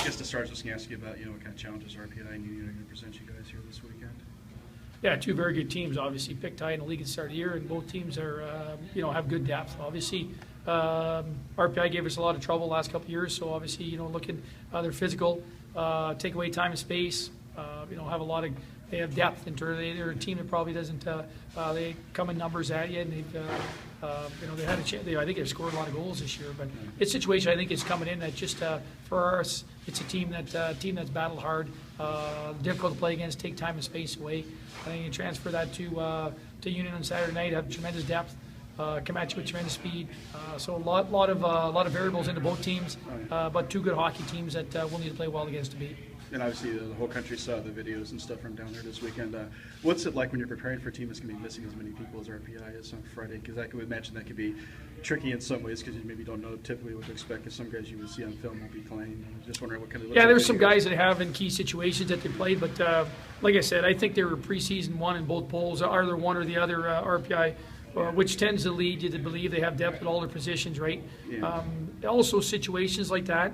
guess to start, I was just going to ask you about, what kind of challenges RPI and Union are going to present you guys here this weekend. Yeah, two very good teams. Obviously, picked high in the league at the start of the year, and both teams are, have good depth. Obviously, RPI gave us a lot of trouble the last couple of years. So obviously, looking, they're physical, take away time and space. Have a lot of. They have depth in terms. They're a team that probably doesn't. They come in numbers at you, and they've. They had a chance. I think they've scored a lot of goals this year. But it's a situation I think is coming in that just for us, it's a team that's battled hard, difficult to play against, take time and space away. I think you transfer that to Union on Saturday night, have tremendous depth, come at you with tremendous speed. So a lot of variables into both teams, but two good hockey teams that will need to play well against to beat. And obviously the whole country saw the videos and stuff from down there this weekend. What's it like when you're preparing for a team that's going to be missing as many people as RPI is on Friday? Because I could imagine that could be tricky in some ways because you maybe don't know typically what to expect. Because some guys you would see on film will be playing. Just wondering what kind of. Yeah, there's some guys that have in key situations that they played, but like I said, I think they were preseason one in both polls, either one or the other RPI. Which tends to lead you to believe they have depth at all their positions, right? Yeah. Also, situations like that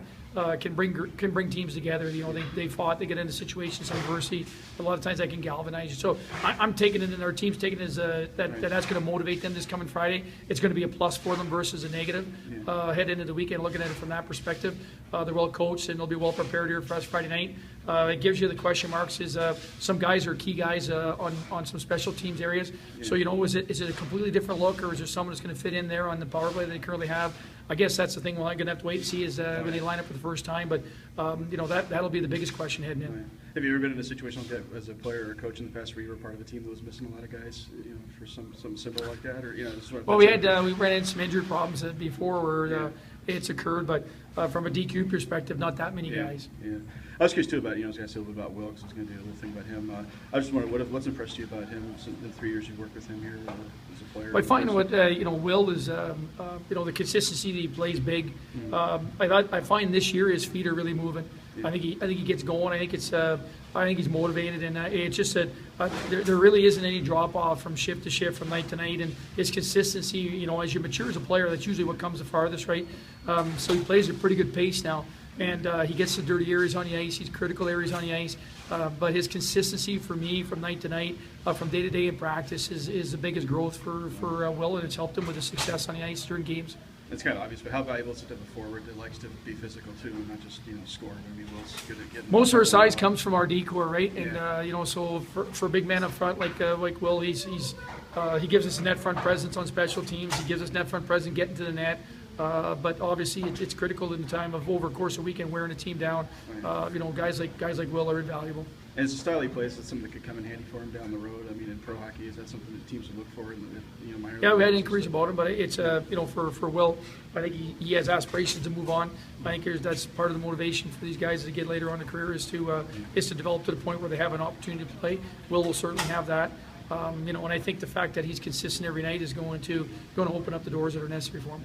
can bring teams together. They fought, they get into situations of adversity. A lot of times that can galvanize you. So I'm taking it, and our team's taking it as that's going to motivate them this coming Friday. It's going to be a plus for them versus a negative. Head into the weekend, looking at it from that perspective. They're well coached and they'll be well prepared here for us Friday night. It gives you the question marks. Is some guys are key guys on some special teams areas. Yeah. So is it a completely different look, or is there someone that's going to fit in there on the power play that they currently have? I guess that's the thing we're going to have to wait and see is when they line up for the first time. But that'll be the biggest question heading in. Right. Have you ever been in a situation like that as a player or coach in the past where you were part of a team that was missing a lot of guys, for some symbol like that, or Well, we ran into some injury problems before where it's occurred, but from a DQ perspective, not that many guys. Yeah. I was curious too about, I was going to say a little bit about Will because I was going to do a little thing about him. I just wondered what's impressed you about him in the 3 years you've worked with him here as a player? Well, I find Will is the consistency that he plays big. I find this year his feet are really moving. Yeah. I think he gets going. I think he's motivated, and it's just that there really isn't any drop off from shift to shift, from night to night, and his consistency. As you mature as a player, that's usually what comes the farthest, right? So he plays at a pretty good pace now, and he gets the dirty areas on the ice. He's critical areas on the ice, but his consistency for me, from night to night, from day to day in practice, is the biggest growth for Will, and it's helped him with his success on the ice during games. It's kind of obvious, but how valuable is it to have a forward that likes to be physical too, and not just score? I mean, Will's good at getting. Most of our size comes from our D-core, right? And so for a big man up front like Will, he gives us a net front presence on special teams. He gives us net front presence getting to the net. But obviously, it's critical in the time of over a course of a weekend wearing a team down. Guys like Will are invaluable. And it's a style he plays. That's something that could come in handy for him down the road. I mean, in pro hockey, is that something that teams would look for in the minor league? Yeah, we had inquiries about him, but it's for Will, I think he has aspirations to move on. I think that's part of the motivation for these guys to get later on in the career is to develop to the point where they have an opportunity to play. Will certainly have that. And I think the fact that he's consistent every night is going to open up the doors that are necessary for him.